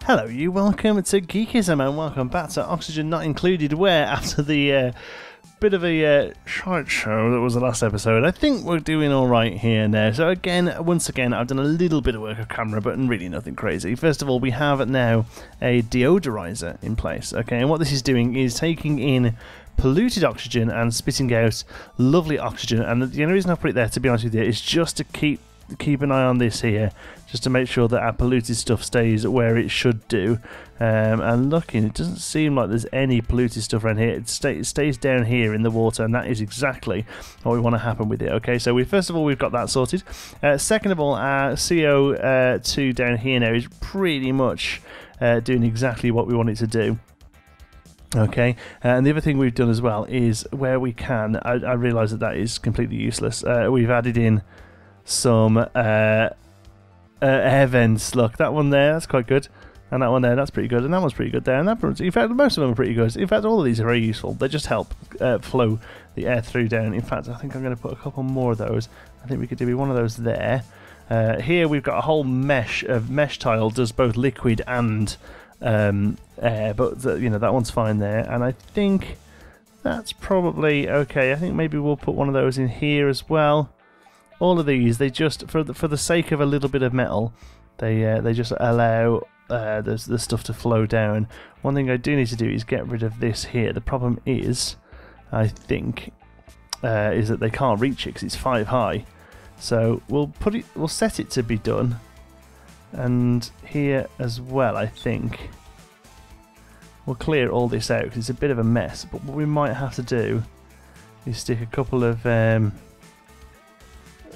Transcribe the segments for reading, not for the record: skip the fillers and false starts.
Hello, you. Welcome to Geekism and welcome back to Oxygen Not Included, where after the bit of a shite show that was the last episode, I think we're doing alright here and there. So once again, I've done a little bit of work of camera, but really nothing crazy. First of all, we have now a deodorizer in place, okay, and what this is doing is taking in polluted oxygen and spitting out lovely oxygen, and the only reason I put it there, to be honest with you, is just to keep an eye on this here, just to make sure that our polluted stuff stays where it should do. And looking, it doesn't seem like there's any polluted stuff around here. It stays down here in the water, and that is exactly what we want to happen with it. Okay, so first of all, we've got that sorted. Second of all, our CO2 down here now is pretty much doing exactly what we want it to do. Okay, and the other thing we've done as well is where we can, I realise that is completely useless. We've added in some air vents. Look, that one there, that's quite good, and that one there, that's pretty good, and that one's pretty good there, and that, in fact, most of them are pretty good. In fact, all of these are very useful. They just help flow the air through down. In fact, I think I'm going to put a couple more of those. I think we could do one of those there. Here we've got a whole mesh tile, does both liquid and air, but that one's fine there, and I think that's probably okay. I think maybe we'll put one of those in here as well. All of these, they just, for the sake of a little bit of metal, they just allow the stuff to flow down. One thing I do need to do is get rid of this here. The problem is, I think, is that they can't reach it because it's 5 high. So we'll set it to be done, and here as well, I think we'll clear all this out because it's a bit of a mess. But what we might have to do is stick a couple of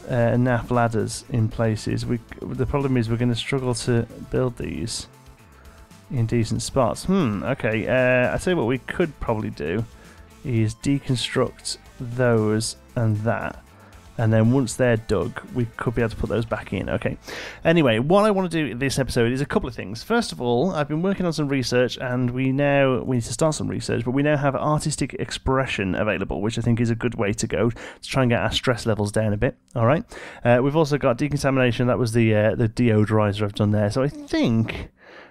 NAF ladders in places. The problem is we're going to struggle to build these in decent spots. Okay, I tell you what we could probably do is deconstruct those and that, and then once they're dug, we could be able to put those back in. Okay. Anyway, what I want to do in this episode is a couple of things. First of all, I've been working on some research, and we need to start some research, but we now have artistic expression available, which I think is a good way to go to try and get our stress levels down a bit. All right. We've also got decontamination. That was the deodorizer I've done there. So I think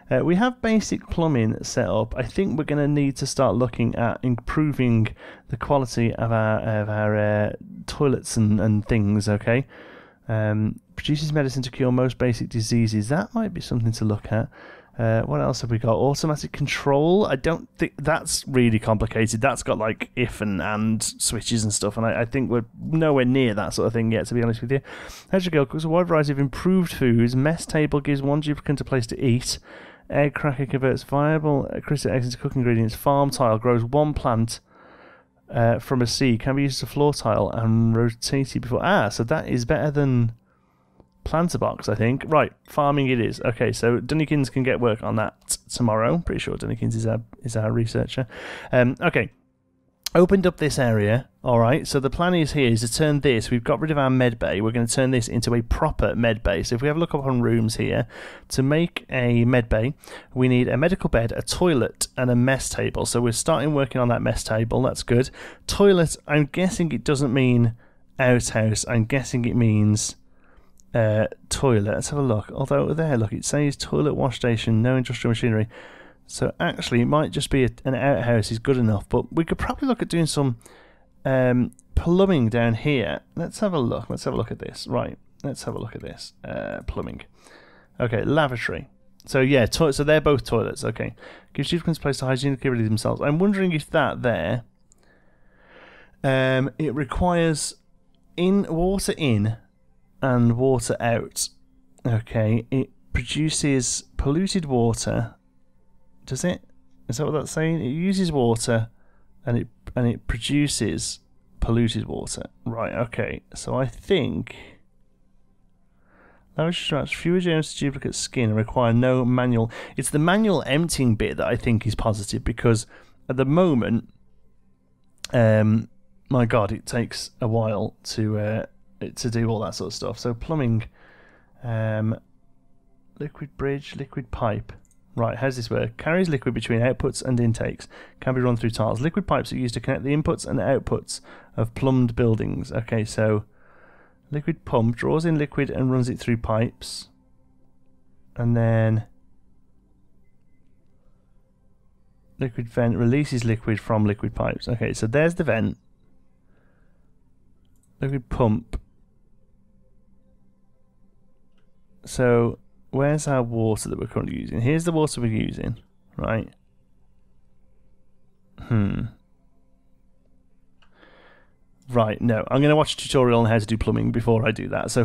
we have basic plumbing set up. I think we're going to need to start looking at improving the quality of our toilets and things, okay? Produces medicine to cure most basic diseases. That might be something to look at. What else have we got? Automatic control. I don't think that's really complicated. That's got like if and switches and stuff, and I think we're nowhere near that sort of thing yet, to be honest with you. Hedgehog Girl cooks a wide variety of improved foods. Mess table gives one duplicant a place to eat. Egg cracker converts viable crystal eggs into cooking ingredients. Farm tile grows one plant from a seed. Can be used as a floor tile and rotated before. So that is better than planter box, I think. Right, farming it is. Okay, so Dunnykins can get work on that tomorrow. Pretty sure Dunnykins is our researcher. Okay. Opened up this area. Alright, so the plan is here is to turn this. We've got rid of our med bay. We're going to turn this into a proper med bay. So if we have a look up on rooms here, to make a med bay, we need a medical bed, a toilet, and a mess table. So we're starting working on that mess table. That's good. Toilet, I'm guessing it doesn't mean outhouse. I'm guessing it means toilet. Let's have a look. Although there, look, it says toilet, wash station, no industrial machinery. So actually, it might just be an outhouse is good enough, but we could probably look at doing some plumbing down here. Let's have a look. Let's have a look at this. Right. Let's have a look at this. Plumbing. Okay, lavatory. So yeah, so they're both toilets. Okay. Gives students a place to hygienically relieve themselves. I'm wondering if that there, it requires water in and water out. Okay. It produces polluted water. Does it? Is that what that's saying? It uses water and it produces polluted water. Right, okay. So I think fewer germs to duplicate skin and require no manual. It's the manual emptying bit that I think is positive, because at the moment, my God, it takes a while to do all that sort of stuff. So plumbing, liquid bridge, liquid pipe. Right, how's this work? Carries liquid between outputs and intakes. Can be run through tiles. Liquid pipes are used to connect the inputs and outputs of plumbed buildings. Okay, so liquid pump draws in liquid and runs it through pipes. And then Liquid vent releases liquid from liquid pipes. Okay, so there's the vent. Liquid pump. So where's our water that we're currently using? Here's the water we're using, right? Right, no. I'm going to watch a tutorial on how to do plumbing before I do that. So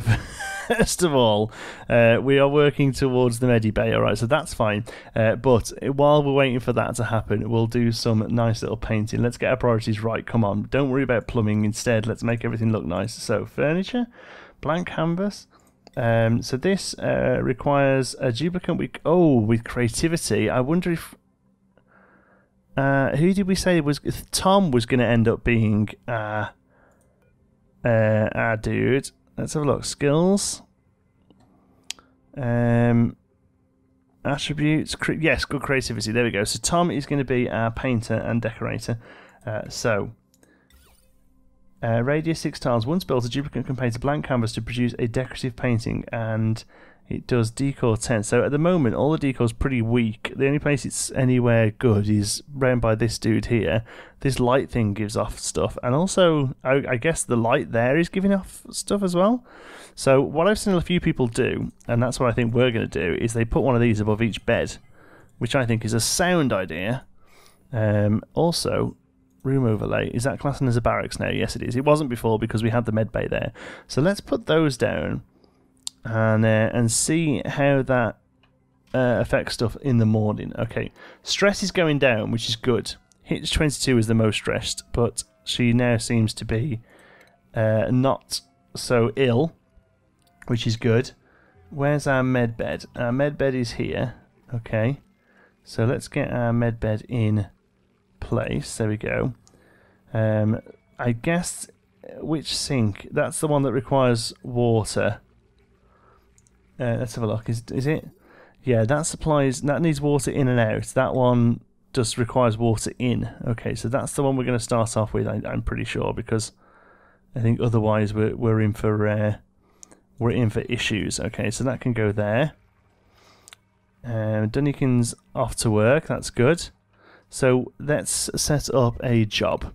first of all, we are working towards the Medi Bay, alright, so that's fine. But while we're waiting for that to happen, we'll do some nice little painting. Let's get our priorities right, come on. Don't worry about plumbing, instead let's make everything look nice. So furniture, blank canvas. So this requires a duplicate with creativity. I wonder if... who did we say was... Tom was going to end up being... our dude. Let's have a look. Skills. Attributes. Yes, good creativity. There we go. So Tom is going to be our painter and decorator. Radius 6 tiles. Once built, a duplicate can paint a blank canvas to produce a decorative painting, and it does decor 10. So at the moment, all the decor's pretty weak. The only place it's anywhere good is round by this dude here. This light thing gives off stuff, and also, I guess the light there is giving off stuff as well. So what I've seen a few people do, and that's what I think we're going to do, is they put one of these above each bed, which I think is a sound idea. Also, room overlay. Is that classing as a barracks now? Yes, it is. It wasn't before because we had the med bay there. So let's put those down and see how that affects stuff in the morning. Okay, stress is going down, which is good. Hitch 22 is the most stressed, but she now seems to be not so ill, which is good. Where's our med bed? Our med bed is here. Okay, so let's get our med bed in place. There we go. I guess which sink? That's the one that requires water. Let's have a look. Is it? Yeah, that needs water in and out. That one just requires water in. Okay, so that's the one we're going to start off with. I'm pretty sure, because I think otherwise we're in for issues. Okay, so that can go there. Dunnikin's off to work. That's good. So let's set up a job.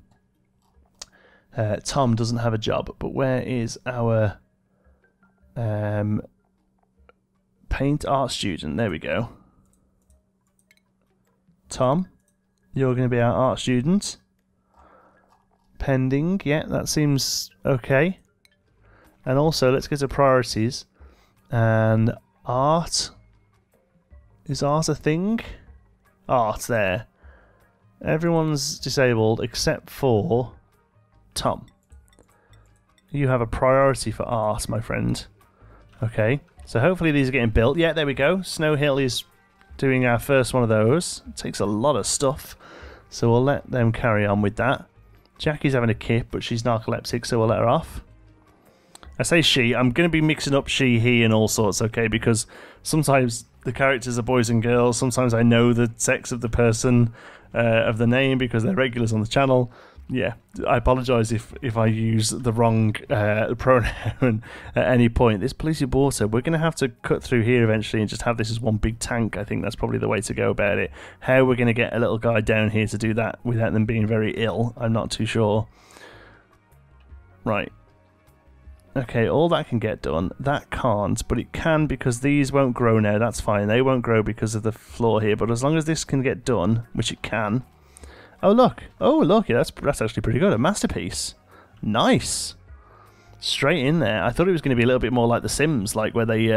Tom doesn't have a job, but where is our paint art student? There we go. Tom, you're going to be our art student. Pending, yeah, that seems okay. And also, let's get to priorities. And art. Is art a thing? Art, there. Everyone's disabled except for Tom. You have a priority for art, my friend. Okay, so hopefully these are getting built. Yeah, there we go. Snow Hill is doing our first one of those. It takes a lot of stuff, so we'll let them carry on with that. Jackie's having a kip, but she's narcoleptic, so we'll let her off. I say she, I'm going to be mixing up she, he, and all sorts, okay, because sometimes the characters are boys and girls, sometimes I know the sex of the person, of the name, because they're regulars on the channel. Yeah, I apologise if I use the wrong pronoun at any point. This police water, we're going to have to cut through here eventually and just have this as one big tank. I think that's probably the way to go about it. How we're going to get a little guy down here to do that without them being very ill, I'm not too sure. Right. Okay, all that can get done. That can't, but it can because these won't grow now. That's fine. They won't grow because of the floor here, but as long as this can get done, which it can... Oh look! Oh look! Yeah, that's actually pretty good. A masterpiece. Nice. Straight in there. I thought it was going to be a little bit more like The Sims, like where they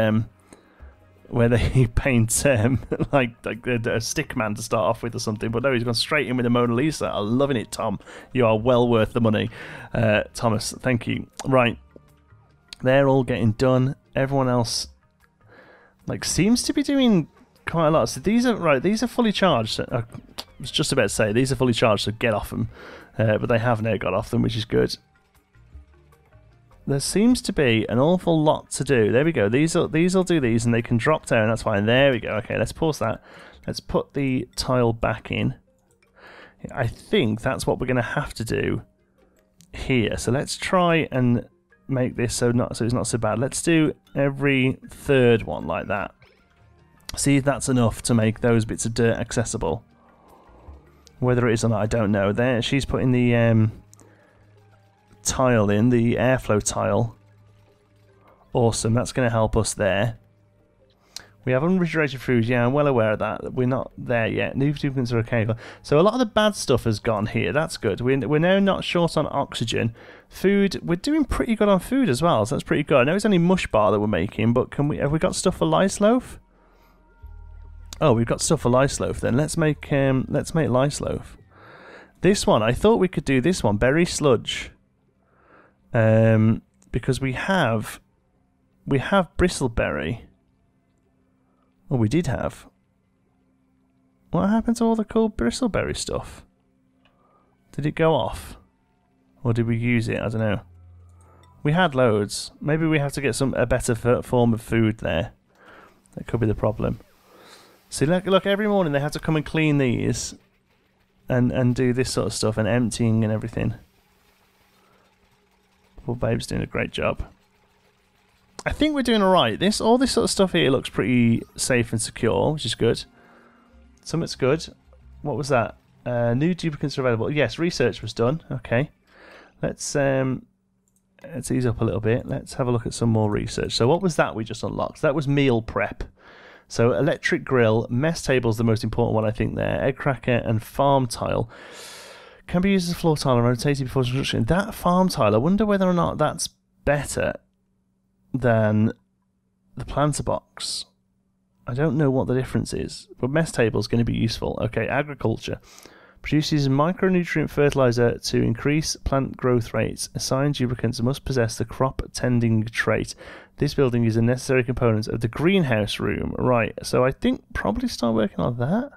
paint like a stick man to start off with or something. But no, he's gone straight in with a Mona Lisa. I'm loving it, Tom. You are well worth the money, Thomas. Thank you. Right, they're all getting done. Everyone else, seems to be doing quite a lot. So these are right. These are fully charged. I was just about to say these are fully charged, so get off them. But they have now got off them, which is good. There seems to be an awful lot to do. There we go. These will do these, and they can drop down. That's fine. There we go. Okay, let's pause that. Let's put the tile back in. I think that's what we're going to have to do here. So let's try and make this so it's not so bad. Let's do every third one like that. See if that's enough to make those bits of dirt accessible. Whether it is or not, I don't know. There, she's putting the tile in, the airflow tile. Awesome, that's going to help us there. We have unrefrigerated food. Yeah, I'm well aware of that. We're not there yet. New duplicants are okay. So a lot of the bad stuff has gone here. That's good. We're now not short on oxygen. Food, we're doing pretty good on food as well, so that's pretty good. I know it's only mush bar that we're making, but have we got stuff for lice loaf? Oh, we've got stuff for lice loaf then. Let's make lice loaf. This one, I thought we could do this one, berry sludge. Because we have bristleberry. Oh, we did have. What happened to all the cool bristleberry stuff? Did it go off? Or did we use it? I don't know. We had loads. Maybe we have to get a better form of food there. That could be the problem. See, look, every morning they have to come and clean these and do this sort of stuff and emptying and everything. Poor babe's doing a great job. I think we're doing alright. All this sort of stuff here looks pretty safe and secure, which is good. Something's good. What was that? New duplicates are available. Yes, research was done. Okay. Let's ease up a little bit. Let's have a look at some more research. So what was that we just unlocked? That was meal prep. So electric grill, mess table is the most important one I think there. Egg cracker and farm tile. Can be used as a floor tile and rotated before construction. That farm tile, I wonder whether or not that's better than the planter box. I don't know what the difference is, but mess table is going to be useful. Okay, agriculture. Produces micronutrient fertilizer to increase plant growth rates. Assigned duplicants must possess the crop tending trait. This building is a necessary component of the greenhouse room. Right, so I think probably start working on that.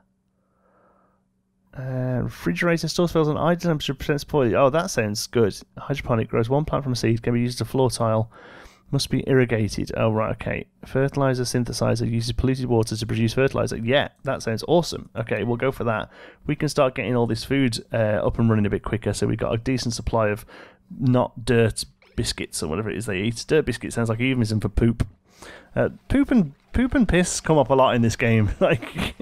Refrigerator stores fills on high temperature protects poison. Oh, that sounds good. Hydroponic grows one plant from a seed, can be used as a floor tile. Must be irrigated. Oh, right, okay. Fertilizer synthesizer uses polluted water to produce fertilizer. Yeah, that sounds awesome. Okay, we'll go for that. We can start getting all this food up and running a bit quicker, so we've got a decent supply of not dirt biscuits or whatever it is they eat. Dirt biscuit sounds like a euphemism for poop. Poop and piss come up a lot in this game. Like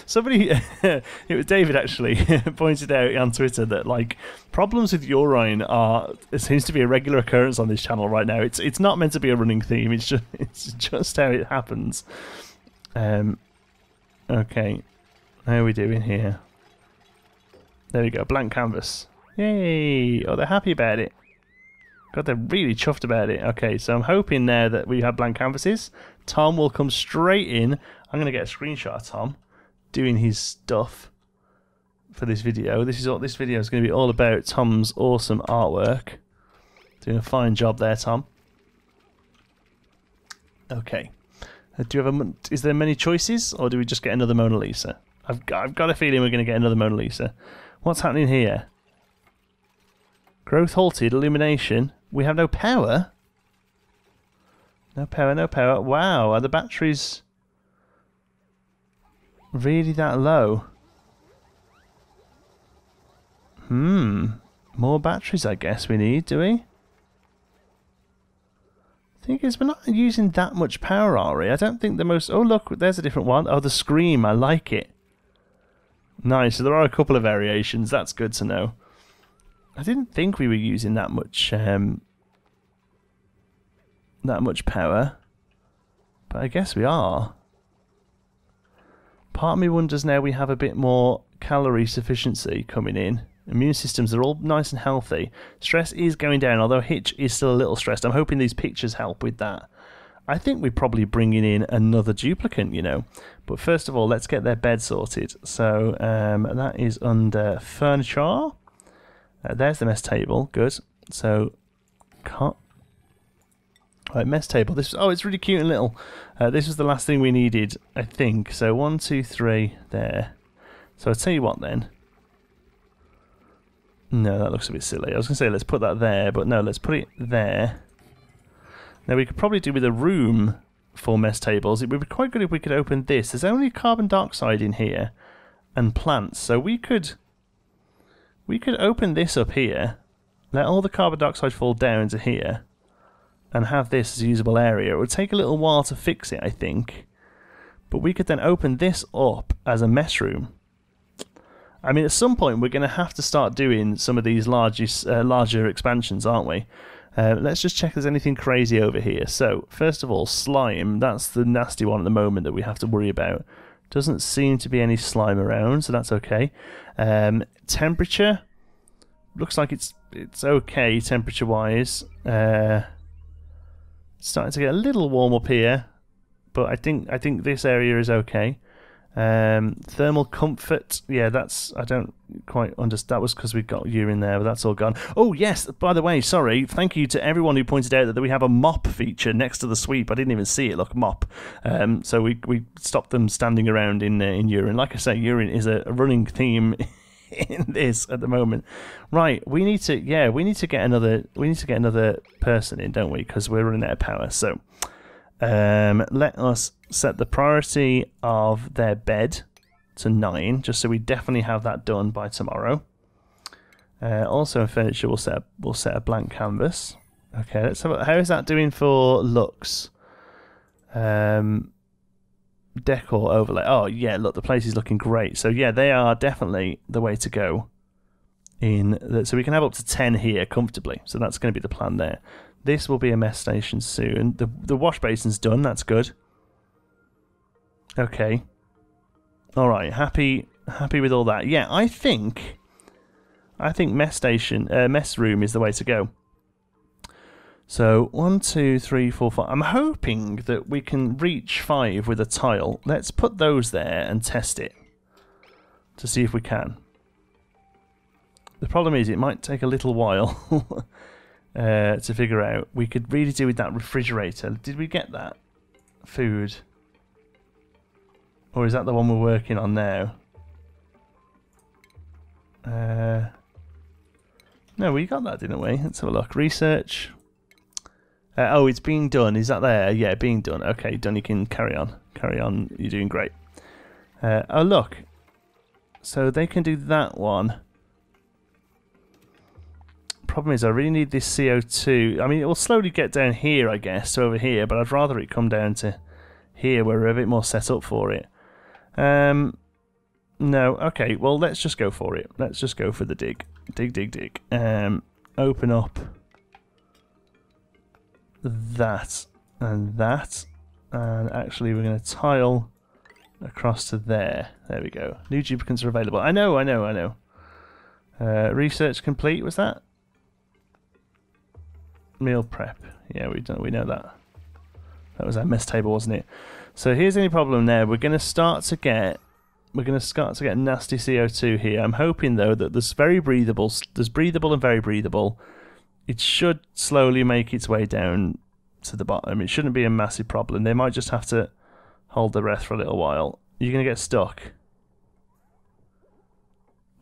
somebody, it was David actually pointed out on Twitter that like problems with urine it seems to be a regular occurrence on this channel right now. It's not meant to be a running theme. It's just how it happens. Okay, how are we doing here? There we go, blank canvas. Yay! Oh, they're happy about it. God, they're really chuffed about it. Okay, so I'm hoping now that we have blank canvases. Tom will come straight in. I'm going to get a screenshot of Tom doing his stuff for this video. This is what this video is going to be all about. Tom's awesome artwork. Doing a fine job there, Tom. Okay. Do you have is there many choices, or do we just get another Mona Lisa? I've got a feeling we're going to get another Mona Lisa. What's happening here? Growth halted, illumination. We have no power. No power, no power. Wow, are the batteries really that low? More batteries I guess we need, do we? Thing is, we're not using that much power, are we? I don't think the most... Oh, look, there's a different one. Oh, the Scream, I like it. Nice, so there are a couple of variations. That's good to know. I didn't think we were using that much power, but I guess we are. Part of me wonders now we have a bit more calorie sufficiency coming in. Immune systems are all nice and healthy. Stress is going down, although Hitch is still a little stressed. I'm hoping these pictures help with that. I think we're probably bringing in another duplicant, you know. But first of all, let's get their bed sorted. So that is under furniture. There's the mess table. Good. So, right, mess table. This. Oh, it's really cute and little. This was the last thing we needed, I think. So 1, 2, 3 there. So I'll tell you what then. No, that looks a bit silly. I was going to say let's put that there, but no, let's put it there. Now we could probably do with a room for mess tables. It would be quite good if we could open this. There's only carbon dioxide in here and plants, so we could open this up here, let all the carbon dioxide fall down to here, and have this as a usable area. It would take a little while to fix it, I think, but we could then open this up as a mess room. I mean, at some point we're going to have to start doing some of these larger expansions, aren't we? Let's just check if there's anything crazy over here. So, first of all, slime. That's the nasty one at the moment that we have to worry about. Doesn't seem to be any slime around, so that's okay. Temperature. Looks like it's okay temperature-wise. It's starting to get a little warm up here, but I think this area is okay. Thermal comfort, yeah, I don't quite understand. That was because we got you in there, but that's all gone. Oh yes, by the way, sorry, thank you to everyone who pointed out that we have a mop feature next to the sweep. I didn't even see it. Look, mop. So we stopped them standing around in urine. Like I say, urine is a running theme in this at the moment. Right, we need to get another person in, don't we? Because we're running out of power. So let us set the priority of their bed to 9, just so we definitely have that done by tomorrow. Also in furniture, we'll set a blank canvas. Okay, let's have how is that doing for looks? Decor overlay. Oh yeah, look, the place is looking great. So yeah, they are definitely the way to go. So we can have up to 10 here comfortably. So that's going to be the plan there. This will be a mess station soon. The wash basin's done. That's good. Okay. All right. Happy with all that. Yeah, I think mess room is the way to go. So 1, 2, 3, 4, 5. I'm hoping that we can reach 5 with a tile. Let's put those there and test it to see if we can. The problem is it might take a little while to figure out. We could really do with that refrigerator. Did we get that food? Or is that the one we're working on now? No, we got that, didn't we? Let's have a look. Research. Oh, it's being done. Is that there? Yeah, being done. Okay, done. You can carry on. Carry on. You're doing great. Oh, look. So they can do that one. Problem is, I really need this CO2. I mean, it will slowly get down here, I guess, to over here, but I'd rather it come down to here where we're a bit more set up for it. No, okay, well, let's just go for it. Let's just go for the dig. Dig, dig, dig. Open up that and that. And actually, we're going to tile across to there. There we go. New duplicates are available. I know. Research complete, was that? Meal prep. Yeah, we know that. That was our mess table, wasn't it? So here's the only problem there. We're going to start to get nasty CO2 here. I'm hoping though that there's breathable and very breathable. It should slowly make its way down to the bottom. It shouldn't be a massive problem. They might just have to hold their breath for a little while. You're going to get stuck.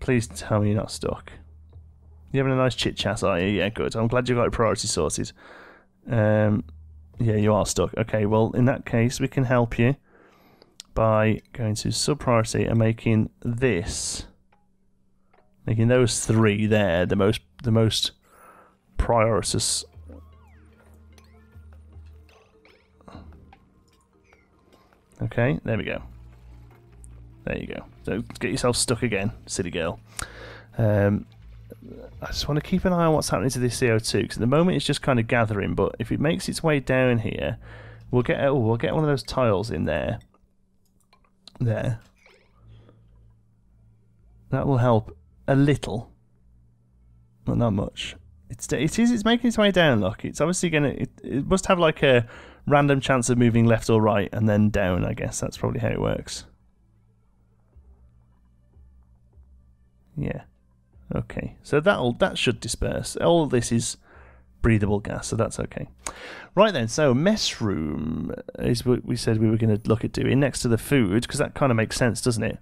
Please tell me you're not stuck. You having a nice chit chat, are you? Yeah, good. I'm glad you got your priority sorted. Yeah, you are stuck. Okay, well, in that case, we can help you by going to sub-priority and making those 3 there the most prioritous. Okay, there we go. There you go. So get yourself stuck again, silly girl. I just want to keep an eye on what's happening to this CO2 because at the moment it's just kind of gathering. But if it makes its way down here, we'll get one of those tiles in there. There. That will help a little, but not much. It's making its way down. Look, it's obviously it must have like a random chance of moving left or right and then down. I guess that's probably how it works. Yeah. Okay, so that should disperse. All this is breathable gas, so that's okay. Right then, so mess room is what we said we were going to look at doing next to the food, because that kind of makes sense, doesn't it?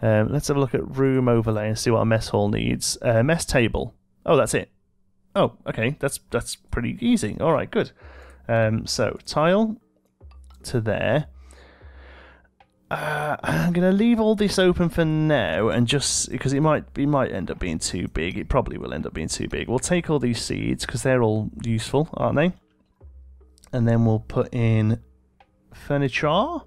Let's have a look at room overlay and see what our mess hall needs. Mess table. Oh, that's it. Oh, okay, that's pretty easy. All right, good. So tile to there. I'm going to leave all this open for now, and just because it might end up being too big. It probably will end up being too big. We'll take all these seeds because they're all useful, aren't they? And then we'll put in furniture.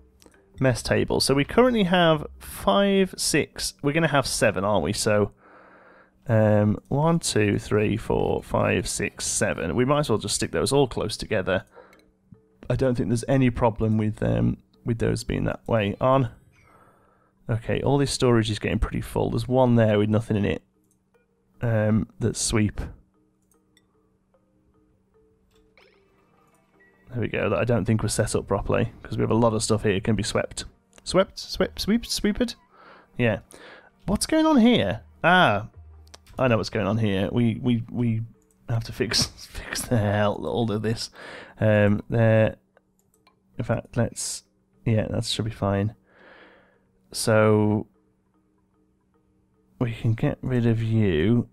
mess table. So we currently have 5, 6. We're going to have 7, aren't we? So 1, 2, 3, 4, 5, 6, 7. We might as well just stick those all close together. I don't think there's any problem with those being that way on. Okay, all this storage is getting pretty full. There's one there with nothing in it. That's sweep. There we go, that I don't think was set up properly, because we have a lot of stuff here that can be swept. Swept? Sweeped? Yeah. What's going on here? Ah, I know what's going on here. We have to fix the hell all of this. There. In fact, let's... Yeah, that should be fine. So we can get rid of you.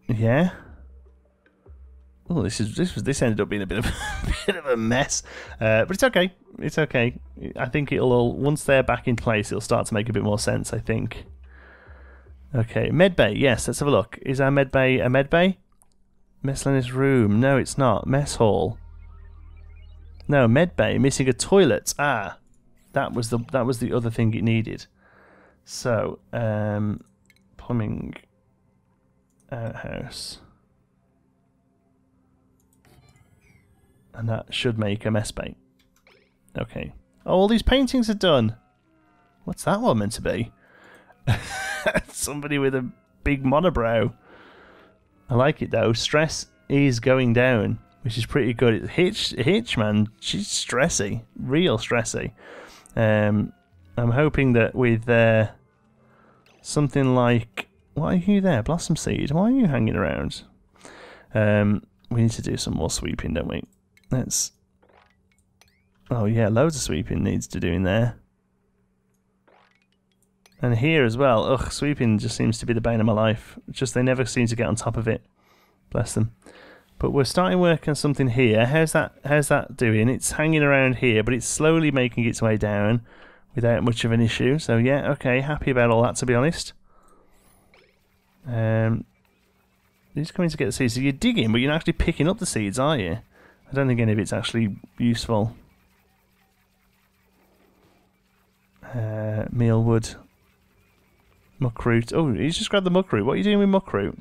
Yeah. Oh, this ended up being a bit of a mess, but it's okay. It's okay. I think it'll all, once they're back in place, it'll start to make a bit more sense, I think. Okay, medbay. Yes, let's have a look. Is our medbay a medbay? Miscellaneous room. No, it's not. Mess hall. No, medbay. Missing a toilet. Ah, that was the other thing it needed. So, plumbing, outhouse. And that should make a mess bay. Okay. Oh, all these paintings are done. What's that one meant to be? Somebody with a big monobrow. I like it though. Stress is going down, which is pretty good. Hitch, man. She's stressy. Real stressy. I'm hoping that with something like... Why are you there? Blossom Seed. Why are you hanging around? We need to do some more sweeping, don't we? Let's... Oh yeah, loads of sweeping needs to do in there. And here as well. Ugh, sweeping just seems to be the bane of my life. Just they never seem to get on top of it. Bless them. But we're starting work on something here. How's that doing? It's hanging around here, but it's slowly making its way down without much of an issue. So yeah, okay, happy about all that, to be honest. You're just coming to get the seeds. So you're digging, but you're not actually picking up the seeds, are you? I don't think any of it's actually useful. Mealwood. Muckroot. Oh, you just grabbed the muckroot. What are you doing with muckroot?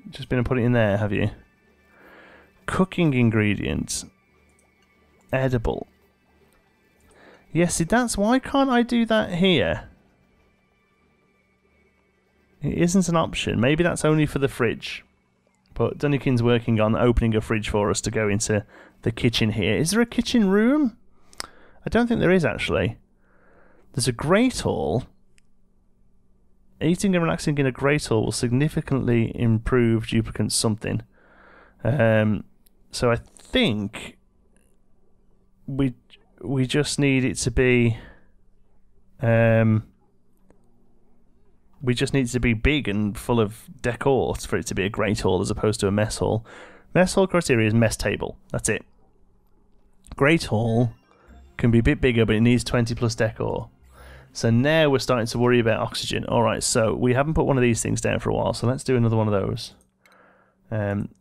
Just been and put it in there, have you? Cooking ingredients. Edible. Yes, see, that's... Why can't I do that here? It isn't an option. Maybe that's only for the fridge. But Dunnikin's working on opening a fridge for us to go into the kitchen here. Is there a kitchen room? I don't think there is, actually. There's a great hall. Eating and relaxing in a great hall will significantly improve duplicant something. So I think we just need it to be... we just need it to be big and full of decor for it to be a great hall as opposed to a mess hall. Mess hall criteria is mess table. That's it. Great hall can be a bit bigger, but it needs 20 plus decor. So now we're starting to worry about oxygen. Alright, so we haven't put one of these things down for a while, so let's do another one of those.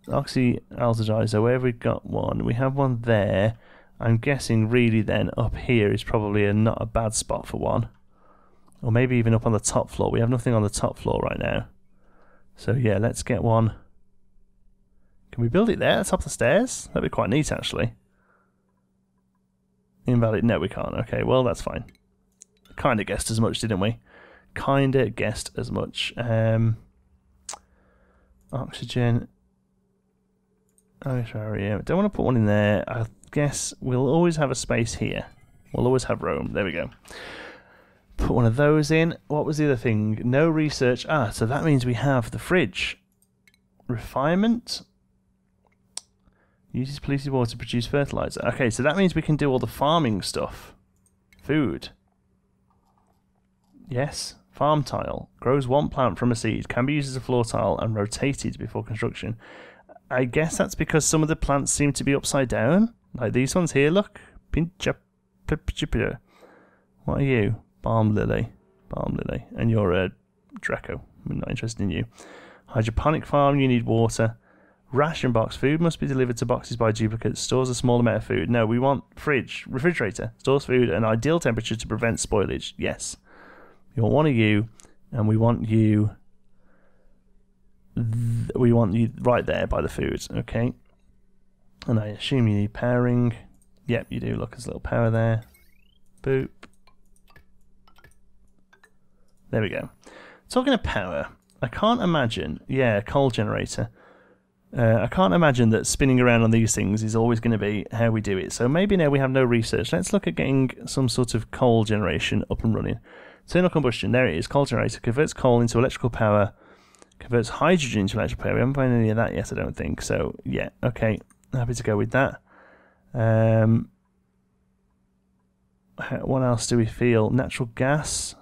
Oxy-aldehydizer, where have we got one? We have one there. I'm guessing really then up here is probably not a bad spot for one. Or maybe even up on the top floor. We have nothing on the top floor right now. So yeah, let's get one. Can we build it there at the top of the stairs? That'd be quite neat, actually. Invalid. No, we can't. Okay, well, that's fine. Kinda guessed as much, didn't we? Kinda guessed as much. Oxygen. Area. Don't want to put one in there. I guess we'll always have a space here. We'll always have room. There we go. Put one of those in. What was the other thing? No research. Ah, so that means we have the fridge. Refinement. Uses polluted water to produce fertilizer. Okay, so that means we can do all the farming stuff. Food. Yes. Farm tile. Grows one plant from a seed. Can be used as a floor tile and rotated before construction. I guess that's because some of the plants seem to be upside down. Like these ones here, look. What are you? Balm lily. Balm lily. And you're a Draco. I'm not interested in you. Hydroponic farm, you need water. Ration box. Food must be delivered to boxes by duplicates. Stores a small amount of food. No, we want fridge. Refrigerator. Stores food at an ideal temperature to prevent spoilage. Yes. We want one of you, and we want you... we want you right there by the food. Okay. And I assume you need powering. Yep, you do. Look, there's a little power there. Boop. There we go. Talking of power, I can't imagine... yeah, coal generator. I can't imagine that spinning around on these things is always going to be how we do it. So maybe now we have no research. Let's look at getting some sort of coal generation up and running. Internal combustion, there it is. Coal generator converts coal into electrical power, converts hydrogen into electrical power. We haven't found any of that yet, I don't think. So, yeah, okay. Happy to go with that. What else do we feel? Natural gas,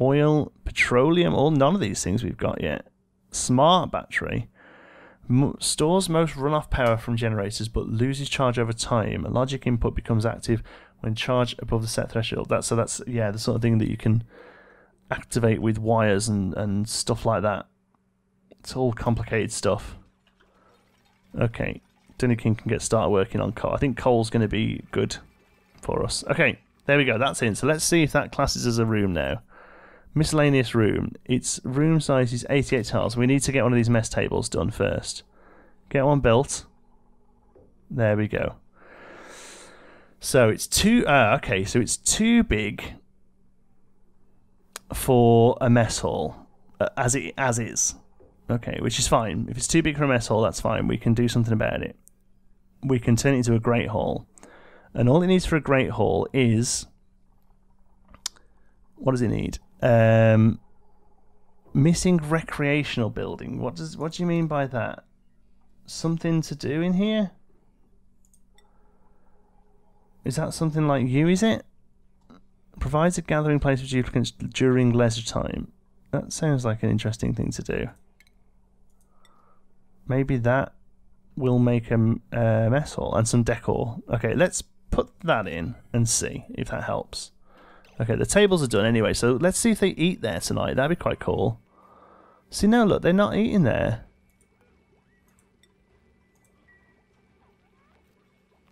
oil, petroleum, none of these things we've got yet. Smart battery. Stores most runoff power from generators but loses charge over time. A logic input becomes active when charged above the set threshold. That's yeah, the sort of thing that you can activate with wires and stuff like that. It's all complicated stuff. Okay, Dunnikin can get started working on coal. I think coal's going to be good for us. Okay, there we go. That's in. So let's see if that classes as a room now. Miscellaneous room. Its room size is 88 tiles. We need to get one of these mess tables done first. Get one built. There we go. So it's too... okay, so it's too big for a mess hall, as is. Okay, which is fine. If it's too big for a mess hall, that's fine. We can do something about it. We can turn it into a great hall. And all it needs for a great hall is... what does it need? Missing recreational building. What do you mean by that? Something to do in here? Is that something like you, is it? Provides a gathering place for duplicates during leisure time. That sounds like an interesting thing to do. Maybe that will make a mess hall and some decor. Okay, let's put that in and see if that helps. Okay, the tables are done anyway, so let's see if they eat there tonight. That'd be quite cool. See, no, look, they're not eating there.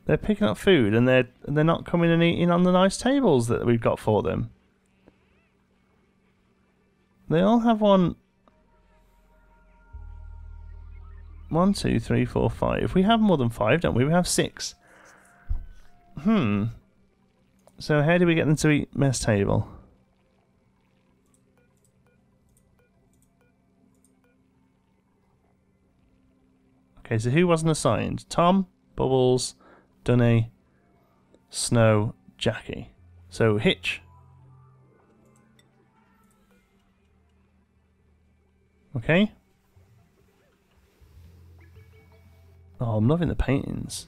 They're picking up food, and they're not coming and eating on the nice tables that we've got for them. They all have one... 1, 2, 3, 4, 5. We have more than 5, don't we? We have 6. So how do we get them to eat mess table? Okay, so who wasn't assigned? Tom, Bubbles, Dunny, Snow, Jackie. So Hitch. Okay. Oh, I'm loving the paintings.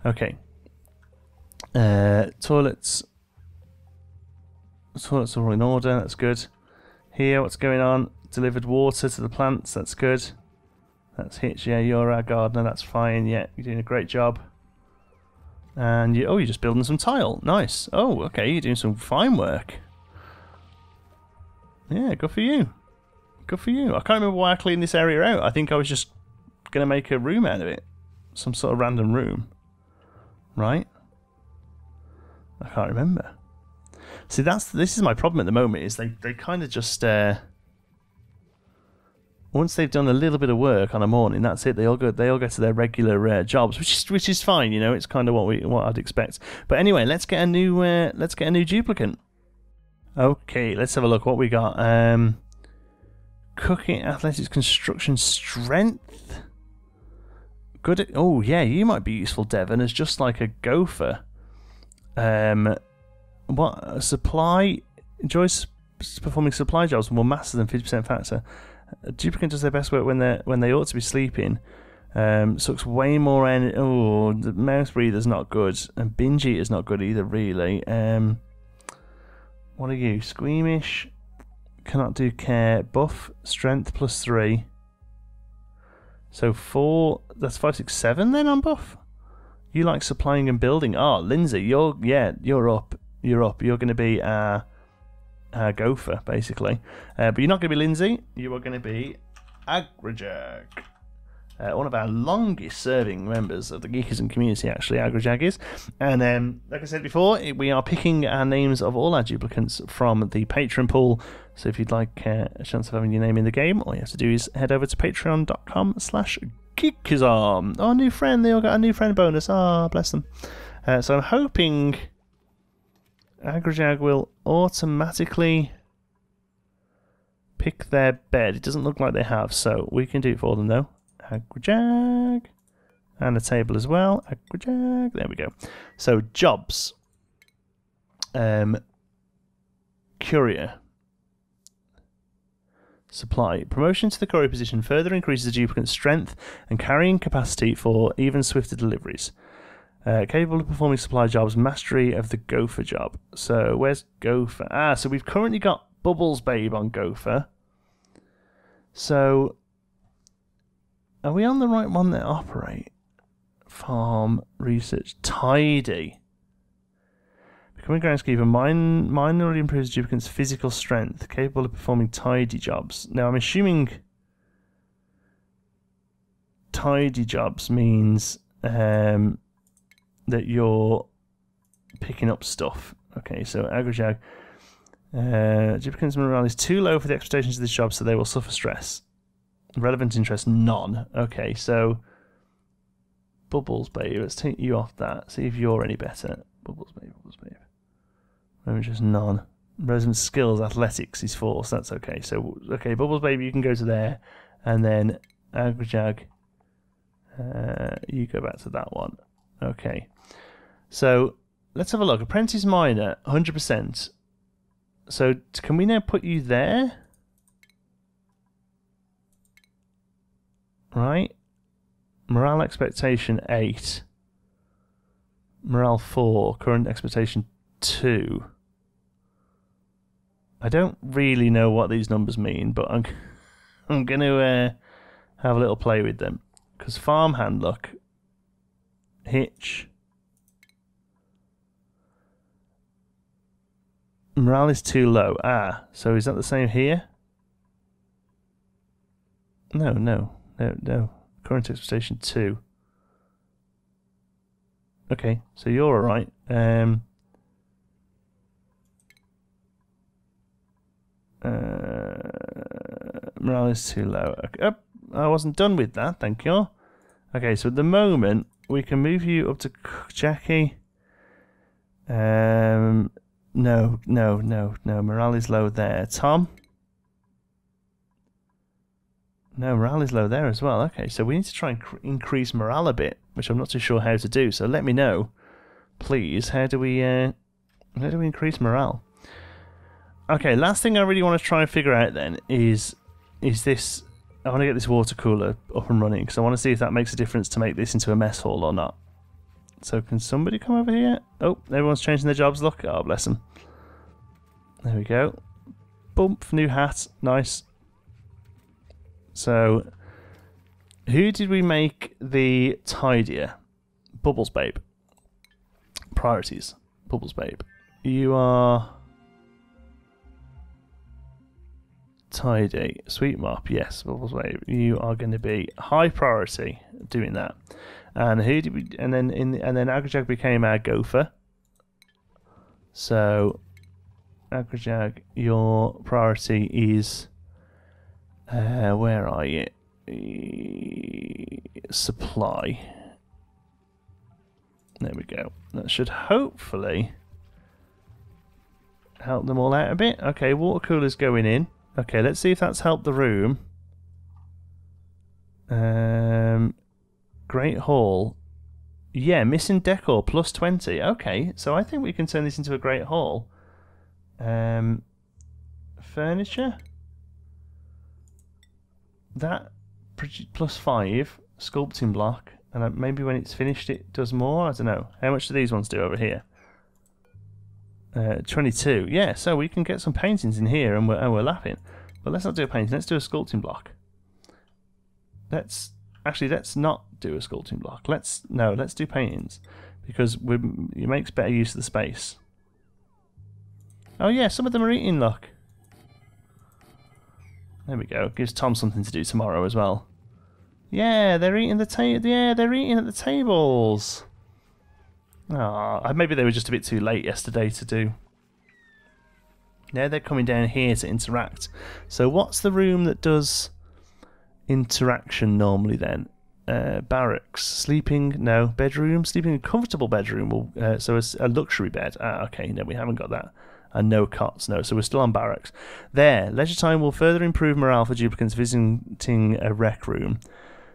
Okay. Toilets are all in order, that's good. Here, what's going on? Delivered water to the plants, that's good. That's Hitch, yeah, you're our gardener, that's fine, yeah, you're doing a great job. And you're just building some tile, nice. Oh, okay, you're doing some fine work. Yeah, good for you. Good for you. I can't remember why I cleaned this area out. I think I was just going to make a room out of it. Some sort of random room. Right? I can't remember. See, this is my problem at the moment, is they kind of just... once they've done a little bit of work on a morning, that's it. They all get to their regular jobs, which is fine, you know. It's kind of what I'd expect. But anyway, let's get a new duplicant. Okay, let's have a look what we got. Cooking, athletics, construction, strength. Good at, oh yeah, you might be useful, Devon, as just like a gopher. What supply? Enjoys performing supply jobs with more master than 50% factor. A duplicant does their best work when they ought to be sleeping. Sucks way more energy. Oh, the mouse breather's not good, and binge eater's not good either, really. What are you? Squeamish. Cannot do care. Buff. Strength +3. So 4. That's 5, 6, 7 then on buff. You like supplying and building. Oh, Lindsay, you're up. You're up. You're going to be gopher, basically. But you're not going to be Lindsay. You are going to be Agrajag. One of our longest serving members of the Geekism community, actually, Agrajag is. And like I said before, we are picking our names of all our duplicants from the Patreon pool. So if you'd like a chance of having your name in the game, all you have to do is head over to patreon.com/Geekism. Oh, new friend. They all got a new friend bonus. Ah, bless them. So I'm hoping Agrajag will automatically pick their bed. It doesn't look like they have, so we can do it for them, though. Agrajag. And a table as well. Agrajag. There we go. So, jobs. Courier. Supply. Promotion to the courier position further increases the duplicant's strength and carrying capacity for even swifter deliveries. Capable of performing supply jobs. Mastery of the Gopher job. So, where's Gopher? Ah, so we've currently got Bubbles Babe on Gopher. So, are we on the right one that operate? Farm, research, tidy. Becoming groundskeeper minorly improves the duplicant's physical strength, capable of performing tidy jobs. Now, I'm assuming tidy jobs means that you're picking up stuff. Okay, so Agrajag. Duplicant's morale is too low for the expectations of this job, so they will suffer stress. Relevant interest, none. Okay, so Bubbles Babe, let's take you off that. See if you're any better. Bubbles Babe, Bubbles Babe. Relevant interest, none. Relevant skills, athletics is 4, so that's okay. So, okay, Bubbles Babe, you can go to there, and then Agrajag, you go back to that one. Okay, so let's have a look. Apprentice Miner, 100%. So, can we now put you there? Right. Morale expectation 8. Morale 4. Current expectation 2. I don't really know what these numbers mean, but I'm going to have a little play with them. Because farmhand, look. Hitch. Morale is too low. Ah, so is that the same here? No. Current expectation 2. Okay, so you're alright. Morale is too low. Okay. Oh, I wasn't done with that, thank you. Okay, so at the moment, we can move you up to Jackie. No. Morale is low there. Tom? No, morale is low there as well. Okay, so we need to try and increase morale a bit, which I'm not too sure how to do. So let me know, please. How do we increase morale? Okay, last thing I really want to try and figure out then is this. I want to get this water cooler up and running because I want to see if that makes a difference to make this into a mess hall or not. So can somebody come over here? Oh, everyone's changing their jobs. Look, oh bless them. There we go. Bump, new hat, nice. So, who did we make the tidier? Bubbles Babe. Priorities. Bubbles Babe. You are tidy. Sweet mop, yes. Bubbles Babe. You are going to be high priority doing that. And who did we? And then Agrajag became our gopher. So, Agrajag, your priority is. Where are you? Supply. There we go. That should hopefully help them all out a bit. Okay, water cooler's going in. Okay, let's see if that's helped the room. Great Hall. Yeah, missing decor, plus 20. Okay, so I think we can turn this into a great hall. Furniture. That plus 5 sculpting block, and maybe when it's finished it does more. I don't know. How much do these ones do over here? 22. Yeah, so we can get some paintings in here, and we're laughing. But let's not do a painting. Let's do a sculpting block. Let's not do a sculpting block. Let's do paintings because it makes better use of the space. Oh yeah, some of them are eating. Look. There we go. Gives Tom something to do tomorrow as well. Yeah, they're eating the they're eating at the tables. Ah, maybe they were just a bit too late yesterday to do. Now they're coming down here to interact. So what's the room that does interaction normally then? Barracks, sleeping, no, bedroom, sleeping in a comfortable bedroom. So it's a luxury bed. Ah, okay, no, we haven't got that. And no cots, no, so we're still on barracks. There, leisure time will further improve morale for duplicants visiting a rec room.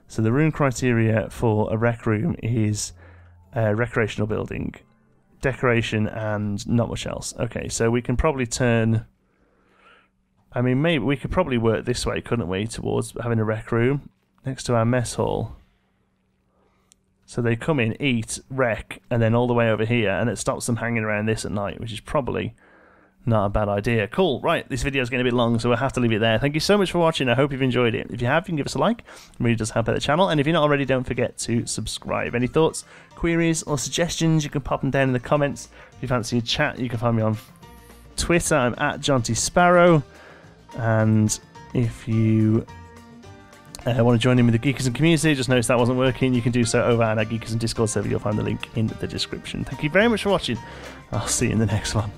So the room criteria for a rec room is recreational building, decoration, and not much else. Okay, so we can probably turn... I mean, maybe we could probably work this way, couldn't we, towards having a rec room next to our mess hall. So they come in, eat, rec, and then all the way over here, and it stops them hanging around this at night, which is probably not a bad idea. Cool, right, this video is getting a bit long, so we'll have to leave it there. Thank you so much for watching. I hope you've enjoyed it. If you have, you can give us a like. It really does help out the channel. And if you're not already, don't forget to subscribe. Any thoughts, queries, or suggestions, you can pop them down in the comments. If you fancy a chat, you can find me on Twitter. I'm at JontySparrow. And if you want to join in with the Geekism community, just noticed that wasn't working, you can do so over at our Geekism Discord server. You'll find the link in the description. Thank you very much for watching. I'll see you in the next one.